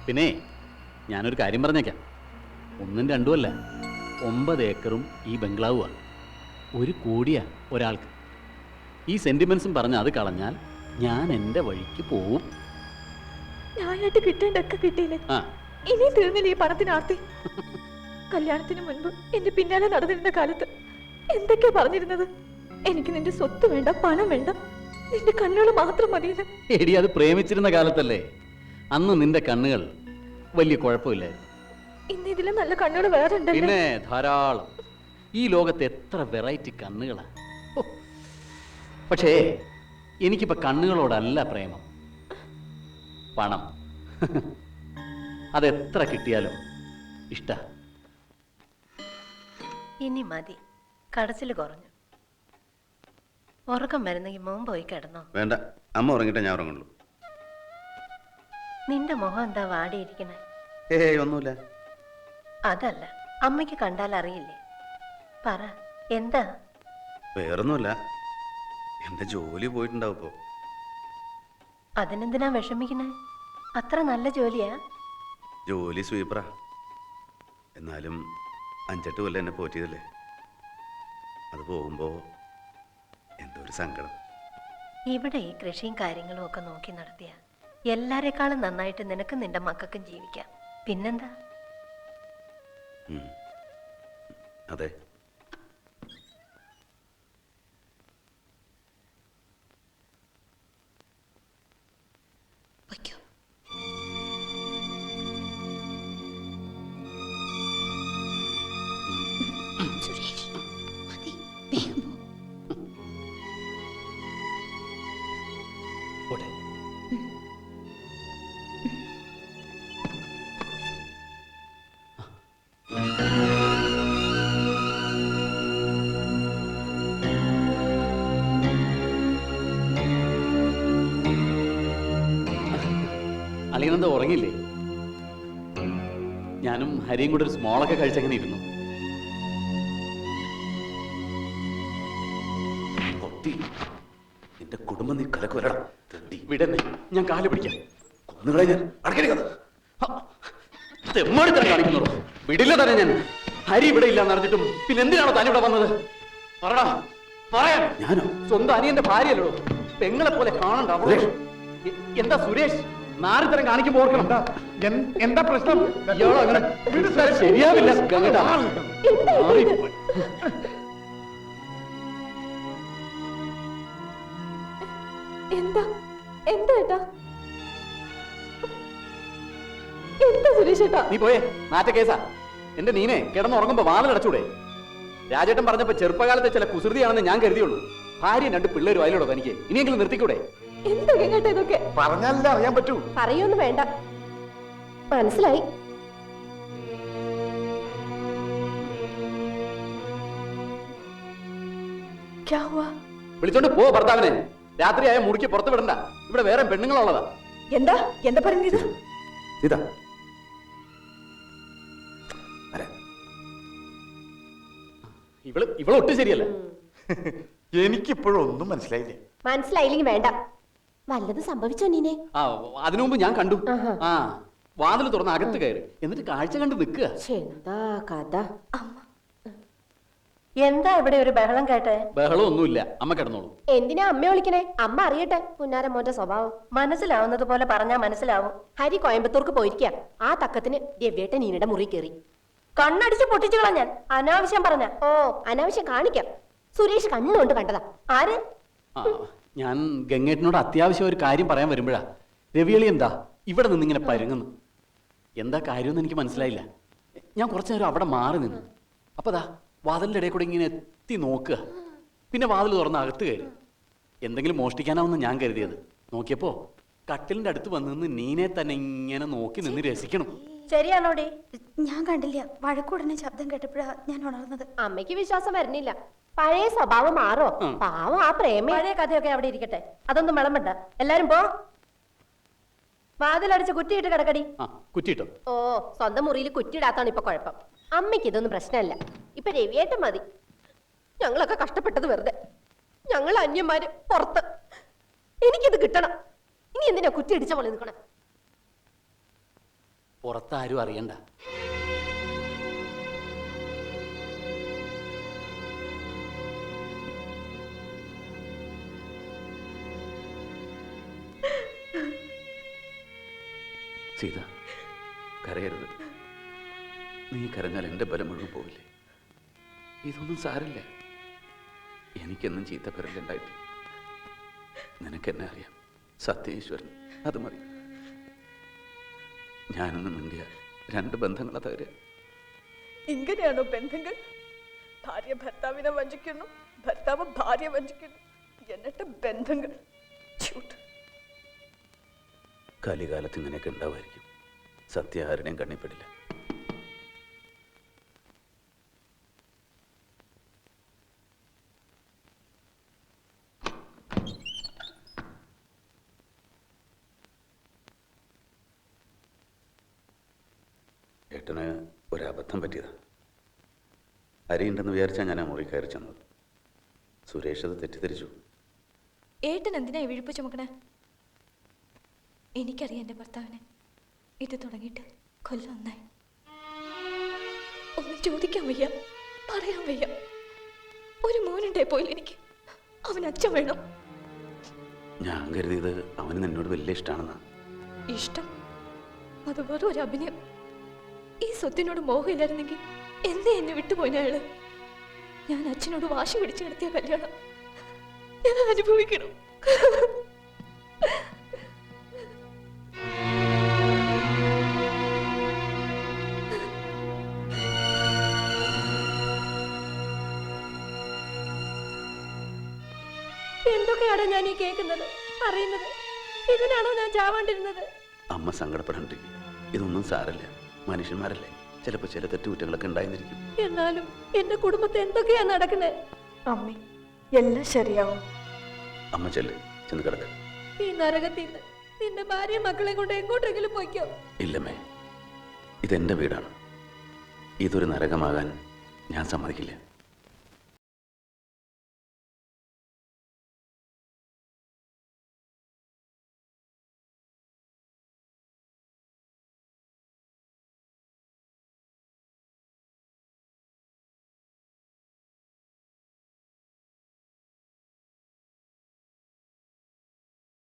പിന്നെ ഞാനൊരു കാര്യം പറഞ്ഞേക്കാം, ഒന്നും രണ്ടുമല്ല, 9 ഏക്കറും ഈ ബംഗ്ലാവുമാണ്. 1 കോടിയാ ഒരാൾക്ക്. ഈ സെന്റിമെന്റ്സും പറഞ്ഞ് അത് കളഞ്ഞാൽ ഞാൻ എൻ്റെ വഴിക്ക് പോവും. ഞാനായിട്ട് കിട്ടേണ്ടൊക്കെ കിട്ടിയില്ലേ? ഇനി തീർന്നില്ല ഈ പണത്തിന് ആർത്തി. കല്യാണത്തിന് മുൻപ് എന്റെ പിന്നാലെ നടന്നിരുന്ന കാലത്ത് എന്തൊക്കെയാ പറഞ്ഞിരുന്നത്? എനിക്ക് നിന്റെ സ്വത്ത് വേണ്ട, പണം വേണ്ട, നിന്റെ കണ്ണുകൾ മാത്രം മതിയെന്ന്. എടി, അത് പ്രേമിച്ചിരുന്ന കാലത്തല്ലേ. അന്ന് നിന്റെ കണ്ണുകൾ വലിയ കുഴപ്പമില്ലായിരുന്നു. ഇന്ന് ഇതിലും നല്ല കണ്ണുകൾ വേറെ ഉണ്ടല്ലോ. പിന്നെ ധാരാളം. ഈ ലോകത്ത് എത്ര വെറൈറ്റി കണ്ണുകളാ. പക്ഷേ എനിക്കിപ്പോ കണ്ണുകളോടല്ല പ്രേമം, പണം. അതെത്ര കിട്ടിയാലും ഇഷ്ട. ഇനി മതി, കടച്ചിൽ കുറഞ്ഞു. ഉറക്കം വരുന്നെങ്കിൽ മോൻ പോയി കിടന്നോ? വേണ്ട, അമ്മ ഉറങ്ങിട്ടേ ഞാൻ ഉറങ്ങുള്ളൂ. നിന്റെ മുഖം എന്താ വാടിയിരിക്കണേ? ഒന്നുമില്ല. അതല്ല, അമ്മയ്ക്ക് കണ്ടാൽ അറിയില്ലേ? പറ, എന്താ? വേറൊന്നുമില്ല, എന്റെ ജോലി പോയിട്ടുണ്ടാവും ഇപ്പോ. അതിനെന്തിനാ വിഷമിക്കണേ? അത്ര നല്ല ജോലിയാ? ജോലി സ്വീപ്പറാ. എന്നാലും 5-8 കൊല്ലം എന്നെ പോറ്റിയതല്ലേ. അത് പോകുമ്പോ എന്തൊരു സങ്കടം. ഇവിടെ ഈ കൃഷിയും കാര്യങ്ങളും ഒക്കെ നോക്കി നടത്തിയ എല്ലാരെക്കാളും നന്നായിട്ട് നിനക്കും നിന്റെ മക്കൾക്കും ജീവിക്കാം. പിന്നെന്താ? അതെ. അളിയനെന്താ ഉറങ്ങില്ലേ? ഞാനും ഹരിയും കൂടെ ഒരു സ്മോളൊക്കെ കഴിച്ചങ്ങനെ ഇരുന്നു. നിന്റെ കുടുംബം നീ കലക്ക് വിടന്നെ, ഞാൻ കാല് പിടിക്കാം. കൊന്നുകളെ ഞാൻ. തെമ്മാടിത്തരം കാണിക്കുന്നുള്ളൂ. വിടില്ല തന്നെ ഞാൻ. ഹരി ഇവിടെ ഇല്ലാന്ന് അറിഞ്ഞിട്ടും പിന്നെ എന്തിനാണോ താൻ ഇവിടെ വന്നത്? പറടാ, പറയാൻ. ഞാനോ? സ്വന്തം അനിയന്റെ ഭാര്യയല്ലോ, പെങ്ങളെ പോലെ കാണണ്ട അവളെ. എന്താ സുരേഷ് നാരിത്തരം കാണിക്കുമ്പോ ഓർക്കണം. എന്താ പ്രശ്നം? അങ്ങനെ ശരിയാവില്ല. എന്താ എന്താ ഏട്ടാ? എന്താ സുരേഷ് ഏട്ടാ? നീ പോയേ, നാറ്റ കേസാ. എന്റെ നീനെ കിടന്നുറങ്ങുമ്പോ വാതിലടച്ചൂടെ? രാജേട്ടൻ പറഞ്ഞപ്പോ ചെറുപ്പകാലത്തെ ചില കുസൃതിയാണെന്ന് ഞാൻ കരുതിയുള്ളൂ. ഭാര്യയും 2 പിള്ളേരും അതിലൂടെ തനിക്ക്. ഇനിയെങ്കിലും നിർത്തിക്കൂടെ? എന്തൊക്കെ കേട്ടോ ഇതൊക്കെ? പറഞ്ഞാലേ അറിയാൻ പറ്റൂ. പറയൊന്നും വേണ്ട, മനസ്സിലായി. വിളിച്ചോണ്ട് പോ ഭർത്താവിനെ. രാത്രിയായ മുറിക്ക് പുറത്ത് വിടണ്ട. ഇവിടെ വേറെ പെണ്ണുങ്ങളുള്ളതാ. എന്താ എന്താ പറഞ്ഞത്? ഇതാ ഇവള് ഒട്ടും ശരിയല്ല. എനിക്കിപ്പോഴും ഒന്നും മനസ്സിലായില്ലേ. മനസ്സിലായില്ലെങ്കിൽ വേണ്ട. വല്ലത് സംഭവിച്ചോ നീനെ? അതിനു മുമ്പ് ഞാൻ കണ്ടു. വാതിൽ തുറന്ന് അകത്ത് കയറി, എന്നിട്ട് കാഴ്ച കണ്ട് നിൽക്കുക. എന്താ കഥ? എന്താ ഇവിടെ ഒരു ബഹളം കേട്ടെ? ബഹളം ഒന്നുമില്ല, അമ്മ കിടന്നോളൂ. എന്തിനാ അമ്മ വിളിക്കണേ? അമ്മ അറിയട്ടെ പുന്നാരം മോന്റെ സ്വഭാവം. മനസ്സിലാവുന്നത് പോലെ പറഞ്ഞാ മനസ്സിലാവും. ഹരി കോയമ്പത്തൂർക്ക് പോയിരിക്കാം. ആ തക്കത്തിന് ദിവ്യേട്ടൻ നീനയുടെ മുറി കയറി കണ്ണടിച്ച് പൊട്ടിച്ചു കളഞ്ഞാൻ. അനാവശ്യം പറഞ്ഞ. ഓ, അനാവശ്യം കാണിക്കാം. സുരേഷ് കണ്ണുകൊണ്ട് കണ്ടതാ. ആര്? ഞാൻ ഗംഗേട്ടനോട് അത്യാവശ്യം ഒരു കാര്യം പറയാൻ വരുമ്പോഴാ രവിയളി എന്താ ഇവിടെ നിന്നിങ്ങനെ പരുങ്ങുന്നു. എന്താ കാര്യമെന്ന് എനിക്ക് മനസ്സിലായില്ല. ഞാൻ കുറച്ചു നേരം അവിടെ മാറി നിന്നു. അപ്പതാ വാതിലിന്റെ ഇടയിൽ കൂടെ ഇങ്ങനെ എത്തി നോക്കുക. പിന്നെ വാതിൽ തുറന്ന് അകത്ത് കയറി. എന്തെങ്കിലും മോഷ്ടിക്കാനാവുന്ന ഞാൻ കരുതിയത്. നോക്കിയപ്പോ കട്ടിലിന്റെ അടുത്ത് വന്ന് നിന്ന് നീനെ തന്നെ ഇങ്ങനെ നോക്കി നിന്ന് രസിക്കണം. ശരിയാണോടി? ഞാൻ കണ്ടില്ല. വഴക്കുടനെ ശബ്ദം കേട്ടപ്പോഴാ ഞാൻ ഉണർന്നത്. അമ്മയ്ക്ക് വിശ്വാസം വരുന്നില്ല. പഴയ സ്വഭാവം മാറോ? പാവം ആ പ്രേമ. പഴയ കഥയൊക്കെ അവിടെ ഇരിക്കട്ടെ, അതൊന്നും വിളമ്പണ്ട. എല്ലാരും പോ. വാതിലടിച്ച് കുറ്റിയിട്ട് കിടക്കടി. കുറ്റിട്ടോ? ഓ, സ്വന്തം മുറിയിൽ കുറ്റിയിടാത്താണ് ഇപ്പൊ കുഴപ്പം. അമ്മയ്ക്ക് ഇതൊന്നും പ്രശ്നമല്ല. ഇപ്പൊ രവിയേട്ടൻ മതി. ഞങ്ങളൊക്കെ കഷ്ടപ്പെട്ടത് വെറുതെ. ഞങ്ങൾ അന്യന്മാര് പുറത്ത്. എനിക്കിത് കിട്ടണം. ഇനി എന്തിനാ കുറ്റി അടിച്ച പോലെ നിൽക്കണം? പുറത്താരും അറിയണ്ട. സീത, കരയരുത്. നീ കരഞ്ഞാൽ എൻ്റെ ബലം മുഴുവൻ പോവില്ലേ? ഇതൊന്നും സാരില്ല. എനിക്കെന്നും ചീത്ത പേരല്ലുണ്ടായിട്ട്. നിനക്കെന്നെ അറിയാം, സത്യേശ്വരൻ, അത് മതി. ഞാനൊന്നും മിണ്ടിയ 2 ബന്ധങ്ങളെ തകരുക. ഇങ്ങനെയാണോ ബന്ധങ്ങൾ? ഭാര്യ ഭർത്താവിനെ വഞ്ചിക്കുന്നു, ഭർത്താവ് ഭാര്യ വഞ്ചിക്കുന്നു, എന്നിട്ട് ബന്ധങ്ങൾ. ചൂട്ട്. കലികാലത്ത് ഇങ്ങനെയൊക്കെ ഉണ്ടാവുമായിരിക്കും. സത്യം ആരുടെയും കണ്ണിപ്പെടില്ല. ഏട്ടന് ഒരബദ്ധം പറ്റിയതാ. അരിയുണ്ടെന്ന് വിചാരിച്ചാൽ ഞാൻ ആ മുറി കയറി ചെന്നത്. സുരേഷ് അത് തെറ്റിദ്ധരിച്ചു. ഏട്ടൻ എന്തിനാ വിഴുപ്പ് ചുമക്കണേ? എനിക്കറിയാം എൻ്റെ ഭർത്താവിനെ. ഇത് തുടങ്ങിയിട്ട് കൊല്ലം ഒന്നായി. ഒന്നും ചോദിക്കാൻ വയ്യ, പറയാൻ വയ്യ. ഒരു മോനുണ്ടേ പോയില്ല എനിക്ക്. അവൻ അച്ഛൻ വേണം. ഞാൻ കരുതിയത് അവന് നിന്നോട് വലിയ ഇഷ്ടമാണെന്നാ. ഇഷ്ടം? അത് വെറും ഒരു അഭിനയം. ഈ സ്വത്തിനോട് മോഹമില്ലായിരുന്നെങ്കിൽ എന്നെ എന്നെ വിട്ടുപോയിന അയാള്. ഞാൻ അച്ഛനോട് വാശി പിടിച്ച് നടത്തിയ കല്യാണം ഞാൻ അനുഭവിക്കണം. എന്തൊക്കെയാണോ ഞാൻ ഈ കേൾക്കുന്നത്, അറിയുന്നത്? ഇതിനാണോ ഞാൻ ചാവാണ്ടിരുന്നത്? അമ്മ സങ്കടപ്പെടാണ്ടിരിക്കും. ഇതൊന്നും സാരല്ല. മനുഷ്യന്മാരല്ലേ, ചിലപ്പോൾ ചില തെറ്റുകുറ്റങ്ങളൊക്കെ ഉണ്ടായിരിക്കും. എന്നാലും എന്റെ കുടുംബത്തെ എന്തൊക്കെയാ നടക്കുന്നത്? അമ്മേ, എല്ലാം ശരിയാവും. അമ്മ ചെല്ല്, ചെന്ന് കിടക്ക. ഈ നരകത്തിൽ നിന്ന് നിന്റെ ഭാര്യയും മക്കളെ കൊണ്ട് എങ്ങോട്ടെങ്കിലും പോയിക്കോ. ഇല്ലമ്മേ, ഇതെന്റെ വീടാണ്. ഇതൊരു നരകമാകാൻ ഞാൻ സമ്മതിക്കില്ല.